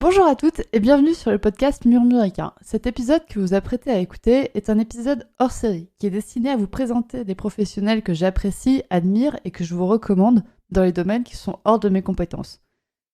Bonjour à toutes et bienvenue sur le podcast Murmuricain. Cet épisode que vous vous apprêtez à écouter est un épisode hors série qui est destiné à vous présenter des professionnels que j'apprécie, admire et que je vous recommande dans les domaines qui sont hors de mes compétences.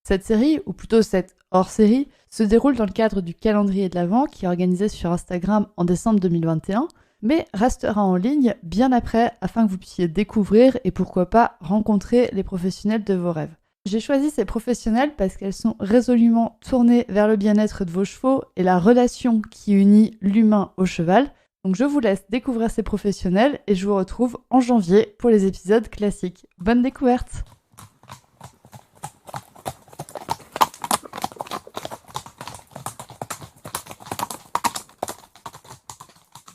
Cette série, ou plutôt cette hors-série, se déroule dans le cadre du calendrier de l'Avent qui est organisé sur Instagram en décembre 2021, mais restera en ligne bien après afin que vous puissiez découvrir et pourquoi pas rencontrer les professionnels de vos rêves. J'ai choisi ces professionnels parce qu'elles sont résolument tournées vers le bien-être de vos chevaux et la relation qui unit l'humain au cheval. Donc je vous laisse découvrir ces professionnels et je vous retrouve en janvier pour les épisodes classiques. Bonne découverte!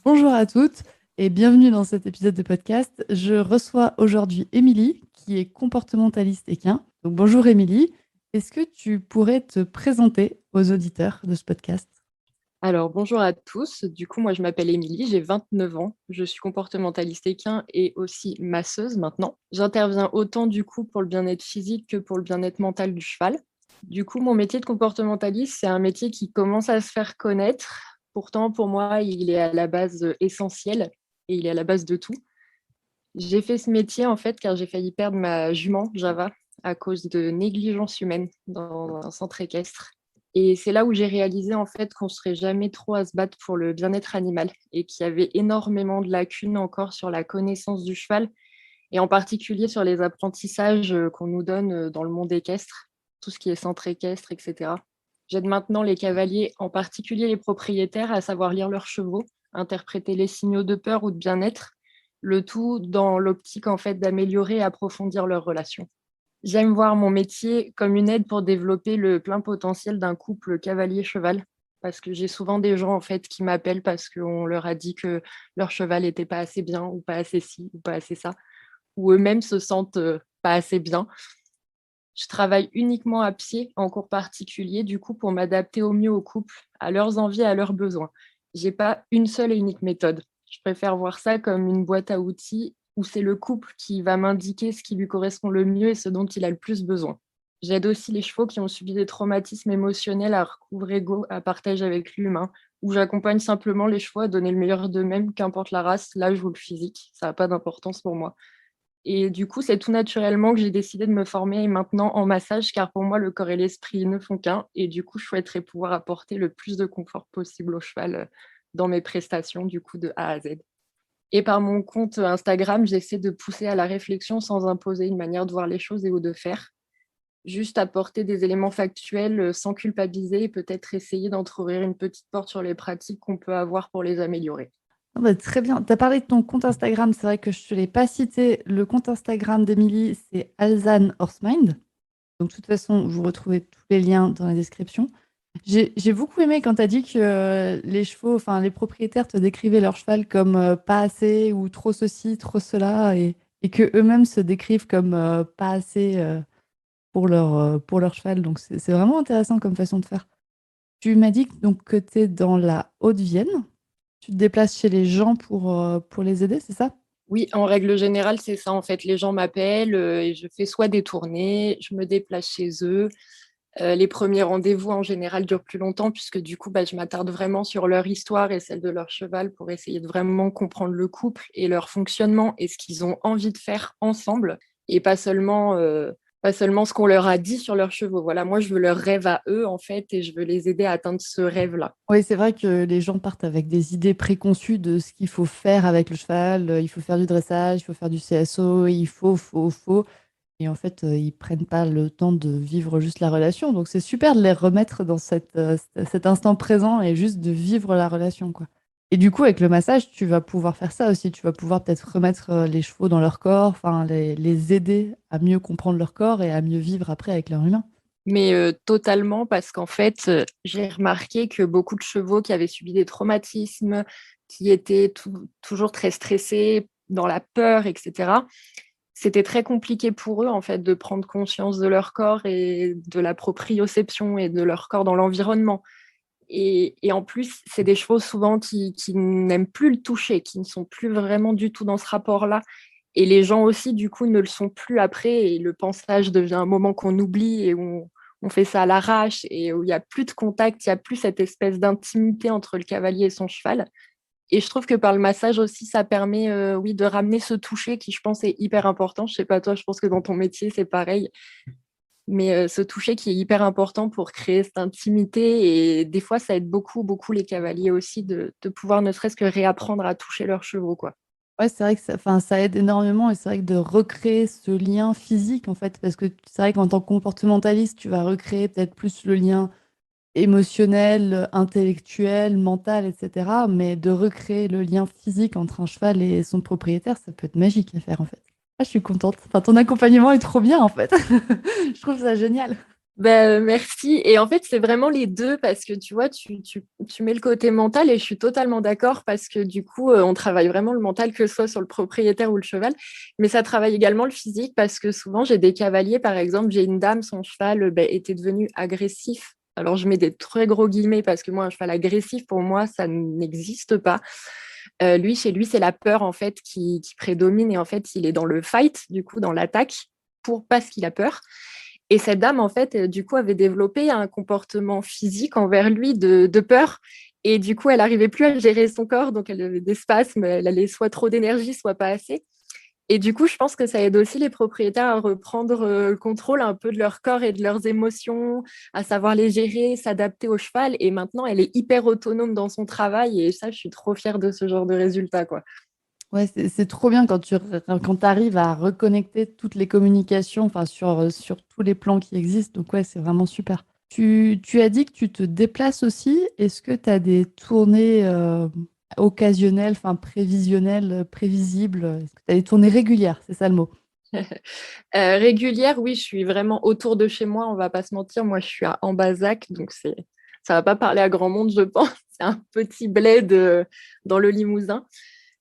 Bonjour à toutes et bienvenue dans cet épisode de podcast. Je reçois aujourd'hui Émilie, qui est comportementaliste équin. Donc bonjour Émilie, est-ce que tu pourrais te présenter aux auditeurs de ce podcast? Alors, bonjour à tous. Du coup, moi, je m'appelle Émilie, j'ai 29 ans. Je suis comportementaliste équin et aussi masseuse maintenant. J'interviens autant du coup pour le bien-être physique que pour le bien-être mental du cheval. Du coup, mon métier de comportementaliste, c'est un métier qui commence à se faire connaître. Pourtant, pour moi, il est à la base essentiel et il est à la base de tout. J'ai fait ce métier en fait car j'ai failli perdre ma jument Java à cause de négligence humaine dans un centre équestre. Et c'est là où j'ai réalisé en fait qu'on ne serait jamais trop à se battre pour le bien-être animal et qu'il y avait énormément de lacunes encore sur la connaissance du cheval et en particulier sur les apprentissages qu'on nous donne dans le monde équestre, tout ce qui est centre équestre, etc. J'aide maintenant les cavaliers, en particulier les propriétaires, à savoir lire leurs chevaux, interpréter les signaux de peur ou de bien-être, le tout dans l'optique en fait d'améliorer et approfondir leur relation. J'aime voir mon métier comme une aide pour développer le plein potentiel d'un couple cavalier-cheval. Parce que j'ai souvent des gens en fait qui m'appellent parce qu'on leur a dit que leur cheval n'était pas assez bien ou pas assez ci ou pas assez ça, ou eux-mêmes se sentent pas assez bien. Je travaille uniquement à pied en cours particulier, du coup, pour m'adapter au mieux au couple, à leurs envies et à leurs besoins. J'ai pas une seule et unique méthode. Je préfère voir ça comme une boîte à outils où c'est le couple qui va m'indiquer ce qui lui correspond le mieux et ce dont il a le plus besoin. J'aide aussi les chevaux qui ont subi des traumatismes émotionnels à recouvrer égaux à partager avec l'humain, où j'accompagne simplement les chevaux à donner le meilleur d'eux-mêmes, qu'importe la race, l'âge ou le physique. Ça n'a pas d'importance pour moi. Et du coup, c'est tout naturellement que j'ai décidé de me former maintenant en massage, car pour moi, le corps et l'esprit ne font qu'un. Et du coup, je souhaiterais pouvoir apporter le plus de confort possible au cheval dans mes prestations, du coup, de A à Z. Et par mon compte Instagram, j'essaie de pousser à la réflexion sans imposer une manière de voir les choses et ou de faire. Juste apporter des éléments factuels sans culpabiliser et peut-être essayer d'entrouvrir une petite porte sur les pratiques qu'on peut avoir pour les améliorer. Ah bah, très bien, tu as parlé de ton compte Instagram, c'est vrai que je ne te l'ai pas cité. Le compte Instagram d'Émilie, c'est Alzane Horsemind. Donc de toute façon, vous retrouvez tous les liens dans la description. J'ai beaucoup aimé quand tu as dit que les chevaux, enfin les propriétaires te décrivaient leur cheval comme pas assez ou trop ceci, trop cela, et que eux-mêmes se décrivent comme pas assez pour leur cheval. Donc c'est vraiment intéressant comme façon de faire. Tu m'as dit donc, que tu es dans la Haute-Vienne. Tu te déplaces chez les gens pour les aider, c'est ça? Oui, en règle générale, c'est ça. En fait, les gens m'appellent et je fais soit des tournées, je me déplace chez eux. Les premiers rendez-vous, en général, durent plus longtemps puisque du coup, je m'attarde vraiment sur leur histoire et celle de leur cheval pour essayer de vraiment comprendre le couple et leur fonctionnement et ce qu'ils ont envie de faire ensemble et pas seulement ce qu'on leur a dit sur leurs chevaux. Voilà, moi, je veux leur rêve à eux, en fait, et je veux les aider à atteindre ce rêve-là. Oui, c'est vrai que les gens partent avec des idées préconçues de ce qu'il faut faire avec le cheval. Il faut faire du dressage, il faut faire du CSO, il faut. Et en fait, ils prennent pas le temps de vivre juste la relation. Donc c'est super de les remettre dans cet instant présent et juste de vivre la relation, quoi. Et du coup, avec le massage, tu vas pouvoir faire ça aussi. Tu vas pouvoir peut-être remettre les chevaux dans leur corps, enfin les aider à mieux comprendre leur corps et à mieux vivre après avec leur humain. Mais totalement, parce qu'en fait, j'ai remarqué que beaucoup de chevaux qui avaient subi des traumatismes, qui étaient toujours très stressés, dans la peur, etc., c'était très compliqué pour eux, en fait, de prendre conscience de leur corps et de la proprioception et de leur corps dans l'environnement. Et en plus, c'est des chevaux souvent qui n'aiment plus le toucher, qui ne sont plus vraiment du tout dans ce rapport-là. Et les gens aussi, du coup, ne le sont plus après. Et le pansage devient un moment qu'on oublie et on fait ça à l'arrache et où il n'y a plus de contact, il n'y a plus cette espèce d'intimité entre le cavalier et son cheval. Et je trouve que par le massage aussi, ça permet oui, de ramener ce toucher qui, je pense, est hyper important. Je sais pas toi, je pense que dans ton métier, c'est pareil. Mais ce toucher qui est hyper important pour créer cette intimité. Et des fois, ça aide beaucoup, beaucoup les cavaliers aussi de pouvoir ne serait-ce que réapprendre à toucher leurs chevaux, quoi. Ouais, c'est vrai que ça aide énormément et c'est vrai que de recréer ce lien physique, en fait, parce que c'est vrai qu'en tant que comportementaliste, tu vas recréer peut-être plus le lien émotionnel, intellectuel, mental, etc. Mais de recréer le lien physique entre un cheval et son propriétaire, ça peut être magique à faire, en fait. Ah, je suis contente. Enfin, ton accompagnement est trop bien, en fait. Je trouve ça génial. Ben, merci. Et en fait, c'est vraiment les deux parce que tu vois, tu mets le côté mental et je suis totalement d'accord parce que du coup, on travaille vraiment le mental, que ce soit sur le propriétaire ou le cheval, mais ça travaille également le physique parce que souvent, j'ai des cavaliers, par exemple, j'ai une dame, son cheval ben, était devenu agressif. Alors, je mets des très gros guillemets parce que moi, un cheval agressif, pour moi, ça n'existe pas. Lui, chez lui, c'est la peur en fait qui prédomine et en fait, il est dans le fight, du coup, dans l'attaque, parce qu'il a peur. Et cette dame, en fait, du coup, avait développé un comportement physique envers lui de peur. Et du coup, elle n'arrivait plus à gérer son corps, donc elle avait des spasmes, elle allait soit trop d'énergie, soit pas assez. Et du coup, je pense que ça aide aussi les propriétaires à reprendre le contrôle un peu de leur corps et de leurs émotions, à savoir les gérer, s'adapter au cheval. Et maintenant, elle est hyper autonome dans son travail. Et ça, je suis trop fière de ce genre de résultat, quoi. Ouais, c'est trop bien quand tu arrives à reconnecter toutes les communications, enfin, sur tous les plans qui existent. Donc, ouais, c'est vraiment super. Tu as dit que tu te déplaces aussi. Est-ce que tu as des tournées occasionnelles, enfin prévisionnelles, prévisibles? Est-ce que tu as des tournées régulières? C'est ça le mot. Régulière, oui, je suis vraiment autour de chez moi, on va pas se mentir. Moi, je suis à Ambazac, donc ça va pas parler à grand monde, je pense. C'est un petit bled dans le Limousin.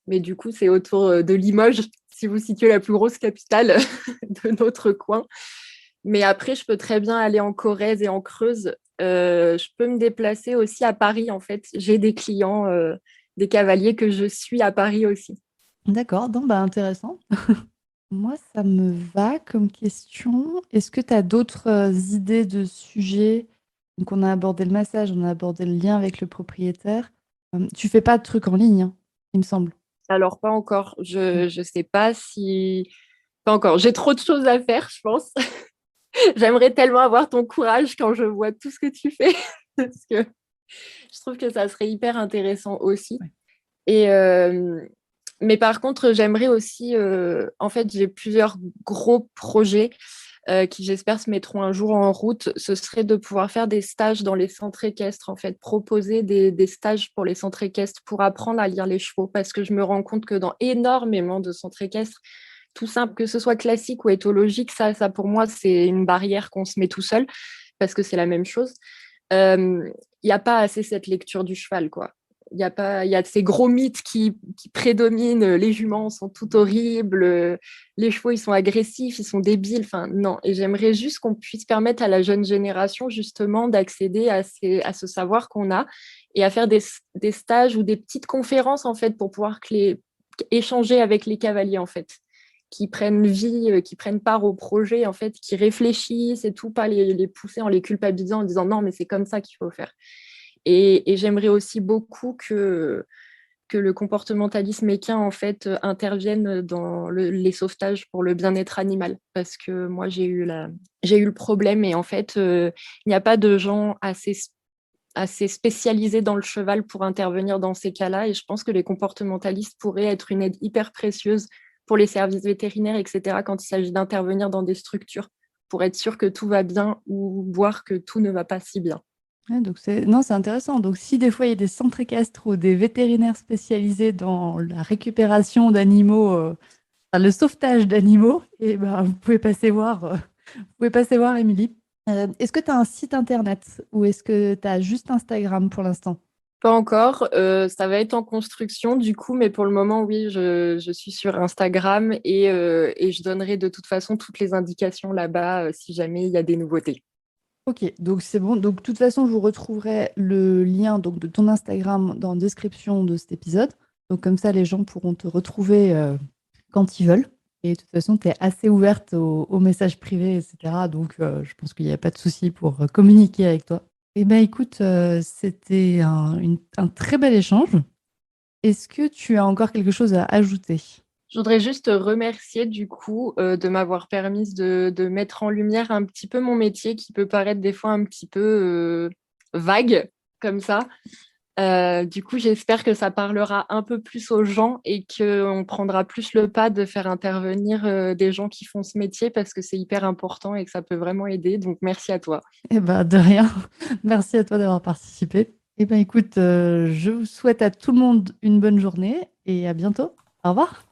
Mais du coup, c'est autour de Limoges, si vous situez la plus grosse capitale de notre coin. Mais après, je peux très bien aller en Corrèze et en Creuse. Je peux me déplacer aussi à Paris, en fait. J'ai des clients, des cavaliers que je suis à Paris aussi. D'accord, donc bah, intéressant. Moi, ça me va comme question. Est-ce que tu as d'autres idées de sujets? Donc, on a abordé le massage, on a abordé le lien avec le propriétaire. Tu fais pas de trucs en ligne, hein, il me semble. Alors, pas encore. Je sais pas si... Pas encore. J'ai trop de choses à faire, je pense. J'aimerais tellement avoir ton courage quand je vois tout ce que tu fais. Parce que je trouve que ça serait hyper intéressant aussi. Ouais. Et, mais par contre, j'aimerais aussi, en fait, j'ai plusieurs gros projets qui, j'espère, se mettront un jour en route. Ce serait de pouvoir faire des stages dans les centres équestres, en fait, proposer des stages pour les centres équestres pour apprendre à lire les chevaux. Parce que je me rends compte que dans énormément de centres équestres, tout simple, que ce soit classique ou éthologique, ça pour moi, c'est une barrière qu'on se met tout seul parce que c'est la même chose. Il n'y a pas assez cette lecture du cheval, quoi. Il y a ces gros mythes qui prédominent. Les juments sont tout horribles, les chevaux, ils sont agressifs, ils sont débiles. Enfin, non. Et j'aimerais juste qu'on puisse permettre à la jeune génération, justement, d'accéder à ce savoir qu'on a et à faire des stages ou des petites conférences, en fait, pour pouvoir échanger avec les cavaliers, en fait, qui prennent vie, qui prennent part au projet, en fait, qui réfléchissent et tout, pas les pousser en les culpabilisant en disant non, mais c'est comme ça qu'il faut faire. Et j'aimerais aussi beaucoup que le comportementalisme équin, en fait, intervienne dans les sauvetages pour le bien-être animal. Parce que moi, j'ai eu le problème et en fait, il n'y a pas de gens assez spécialisés dans le cheval pour intervenir dans ces cas-là. Et je pense que les comportementalistes pourraient être une aide hyper précieuse pour les services vétérinaires, etc., quand il s'agit d'intervenir dans des structures pour être sûr que tout va bien ou voir que tout ne va pas si bien. Ouais, donc non, c'est intéressant. Donc, si des fois il y a des centres équestres ou des vétérinaires spécialisés dans la récupération d'animaux, enfin, le sauvetage d'animaux, et ben, vous pouvez passer voir Émilie. Est-ce que tu as un site internet ou est-ce que tu as juste Instagram pour l'instant? Pas encore, ça va être en construction du coup, mais pour le moment, oui, je suis sur Instagram et je donnerai de toute façon toutes les indications là-bas si jamais il y a des nouveautés. Ok, donc c'est bon. Donc, de toute façon, je vous retrouverai le lien donc, de ton Instagram dans la description de cet épisode. Donc, comme ça, les gens pourront te retrouver quand ils veulent. Et de toute façon, tu es assez ouverte aux messages privés, etc. Donc, je pense qu'il n'y a pas de souci pour communiquer avec toi. Eh bien, écoute, c'était un très bel échange. Est-ce que tu as encore quelque chose à ajouter? Je voudrais juste te remercier du coup de m'avoir permis de mettre en lumière un petit peu mon métier qui peut paraître des fois un petit peu vague comme ça. Du coup, j'espère que ça parlera un peu plus aux gens et qu'on prendra plus le pas de faire intervenir des gens qui font ce métier parce que c'est hyper important et que ça peut vraiment aider. Donc, merci à toi. Eh ben, de rien. Merci à toi d'avoir participé. Eh ben, écoute, je vous souhaite à tout le monde une bonne journée et à bientôt. Au revoir.